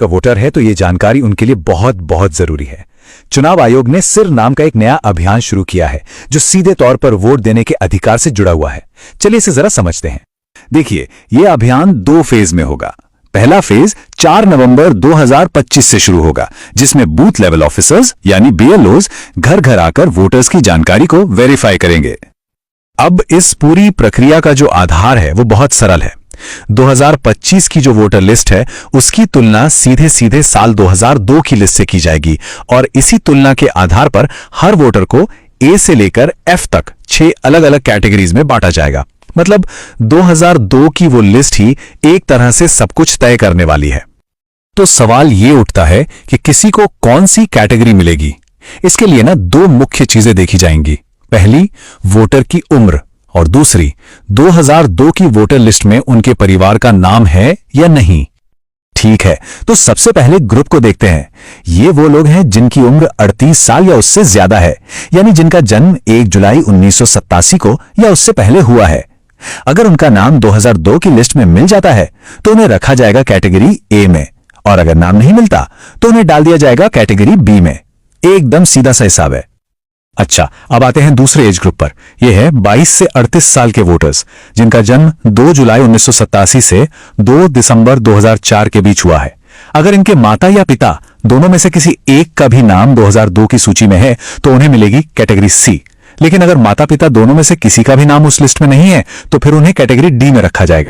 का वोटर है तो ये जानकारी उनके लिए बहुत बहुत जरूरी है। चुनाव आयोग ने सिर नाम का एक नया अभियान शुरू किया है जो सीधे तौर पर वोट देने के अधिकार से जुड़ा हुआ है। चलिए इसे जरा समझते हैं। देखिए, यह अभियान 2 फेज में होगा। पहला फेज 4 नवंबर 2025 से शुरू होगा, जिसमें बूथ लेवल ऑफिसर्स यानी बीएलओज घर घर आकर वोटर्स की जानकारी को वेरीफाई करेंगे। अब इस पूरी प्रक्रिया का जो आधार है वो बहुत सरल है। 2025 की जो वोटर लिस्ट है उसकी तुलना सीधे सीधे साल 2002 की लिस्ट से की जाएगी और इसी तुलना के आधार पर हर वोटर को ए से लेकर एफ तक 6 अलग अलग कैटेगरीज में बांटा जाएगा। मतलब 2002 की वो लिस्ट ही एक तरह से सब कुछ तय करने वाली है। तो सवाल ये उठता है कि किसी को कौन सी कैटेगरी मिलेगी। इसके लिए ना 2 मुख्य चीजें देखी जाएंगी। पहली, वोटर की उम्र, और दूसरी, 2002 की वोटर लिस्ट में उनके परिवार का नाम है या नहीं। ठीक है, तो सबसे पहले ग्रुप को देखते हैं। ये वो लोग हैं जिनकी उम्र 38 साल या उससे ज्यादा है, यानी जिनका जन्म 1 जुलाई 1987 को या उससे पहले हुआ है। अगर उनका नाम 2002 की लिस्ट में मिल जाता है तो उन्हें रखा जाएगा कैटेगरी ए में, और अगर नाम नहीं मिलता तो उन्हें डाल दिया जाएगा कैटेगरी बी में। एकदम सीधा सा हिसाब है। अच्छा, अब आते हैं दूसरे एज ग्रुप पर। यह है 22 से 38 साल के वोटर्स जिनका जन्म 2 जुलाई 1987 से 2 दिसंबर 2004 के बीच हुआ है। अगर इनके माता या पिता दोनों में से किसी एक का भी नाम 2002 की सूची में है तो उन्हें मिलेगी कैटेगरी सी। लेकिन अगर माता पिता दोनों में से किसी का भी नाम उस लिस्ट में नहीं है तो फिर उन्हें कैटेगरी डी में रखा जाएगा।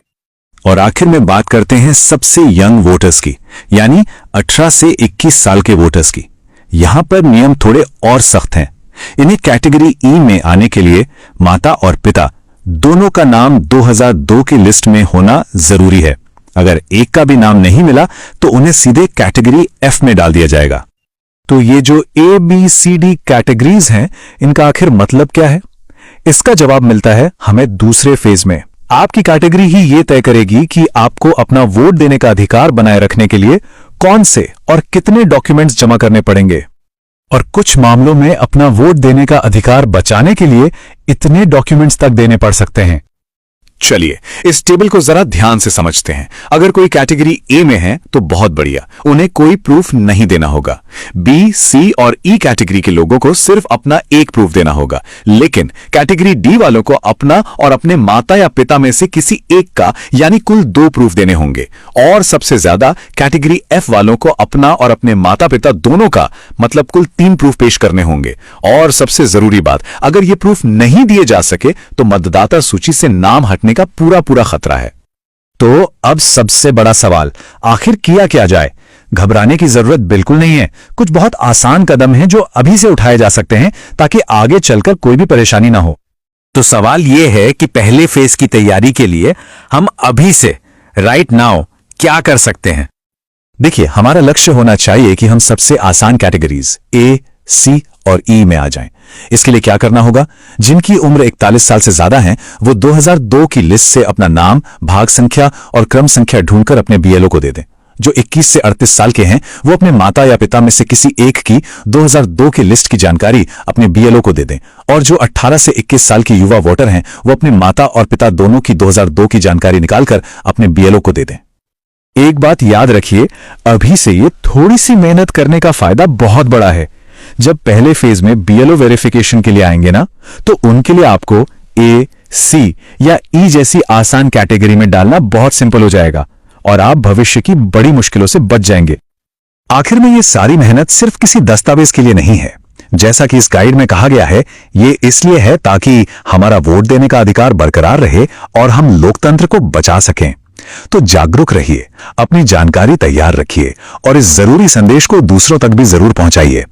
और आखिर में बात करते हैं सबसे यंग वोटर्स की, यानी 18 से 21 साल के वोटर्स की। यहां पर नियम थोड़े और सख्त हैं। इन्हें कैटेगरी ई में आने के लिए माता और पिता दोनों का नाम 2002 की लिस्ट में होना जरूरी है। अगर एक का भी नाम नहीं मिला तो उन्हें सीधे कैटेगरी एफ में डाल दिया जाएगा। तो ये जो A B C D categories हैं, इनका आखिर मतलब क्या है? इसका जवाब मिलता है हमें दूसरे फेज में। आपकी कैटेगरी ही ये तय करेगी कि आपको अपना वोट देने का अधिकार बनाए रखने के लिए कौन से और कितने डॉक्यूमेंट्स जमा करने पड़ेंगे, और कुछ मामलों में अपना वोट देने का अधिकार बचाने के लिए इतने डॉक्यूमेंट्स तक देने पड़ सकते हैं। चलिए इस टेबल को जरा ध्यान से समझते हैं। अगर कोई कैटेगरी ए में है तो बहुत बढ़िया, उन्हें कोई प्रूफ नहीं देना होगा। बी, सी और ई कैटेगरी के लोगों को सिर्फ अपना एक प्रूफ देना होगा। लेकिन कैटेगरी डी वालों को अपना और अपने माता या पिता में से किसी एक का यानी कुल 2 प्रूफ देने होंगे। और सबसे ज्यादा कैटेगरी एफ वालों को अपना और अपने माता पिता दोनों का मतलब कुल 3 प्रूफ पेश करने होंगे। और सबसे जरूरी बात, अगर ये प्रूफ नहीं दिए जा सके तो मतदाता सूची से नाम हटने का पूरा खतरा है। तो अब सबसे बड़ा सवाल, आखिर किया क्या जाए? घबराने की जरूरत बिल्कुल नहीं है। कुछ बहुत आसान कदम हैं जो अभी से उठाए जा सकते हैं ताकि आगे चलकर कोई भी परेशानी ना हो। तो सवाल यह है कि पहले फेज की तैयारी के लिए हम अभी से राइट नाउ क्या कर सकते हैं? देखिए, हमारा लक्ष्य होना चाहिए कि हम सबसे आसान कैटेगरीज ए, सी और ई में आ जाएं। इसके लिए क्या करना होगा? जिनकी उम्र 41 साल से ज्यादा है वो 2002 की लिस्ट से अपना नाम, भाग संख्या और क्रम संख्या ढूंढकर अपने बीएलओ को दे दें। जो 21 से 38 साल के हैं वो अपने माता या पिता में से किसी एक की 2002 की लिस्ट की जानकारी अपने बीएलओ को दे दें। और जो 18 से 21 साल के युवा वोटर हैं वो अपने माता और पिता दोनों की 2002 की जानकारी निकालकर अपने बीएलओ को दे दें। एक बात याद रखिए, अभी से ये थोड़ी सी मेहनत करने का फायदा बहुत बड़ा है। जब पहले फेज में बीएलओ वेरिफिकेशन के लिए आएंगे ना, तो उनके लिए आपको ए, सी या ई जैसी आसान कैटेगरी में डालना बहुत सिंपल हो जाएगा और आप भविष्य की बड़ी मुश्किलों से बच जाएंगे। आखिर में ये सारी मेहनत सिर्फ किसी दस्तावेज के लिए नहीं है। जैसा कि इस गाइड में कहा गया है, ये इसलिए है ताकि हमारा वोट देने का अधिकार बरकरार रहे और हम लोकतंत्र को बचा सकें। तो जागरूक रहिए, अपनी जानकारी तैयार रखिए और इस जरूरी संदेश को दूसरों तक भी जरूर पहुंचाइए।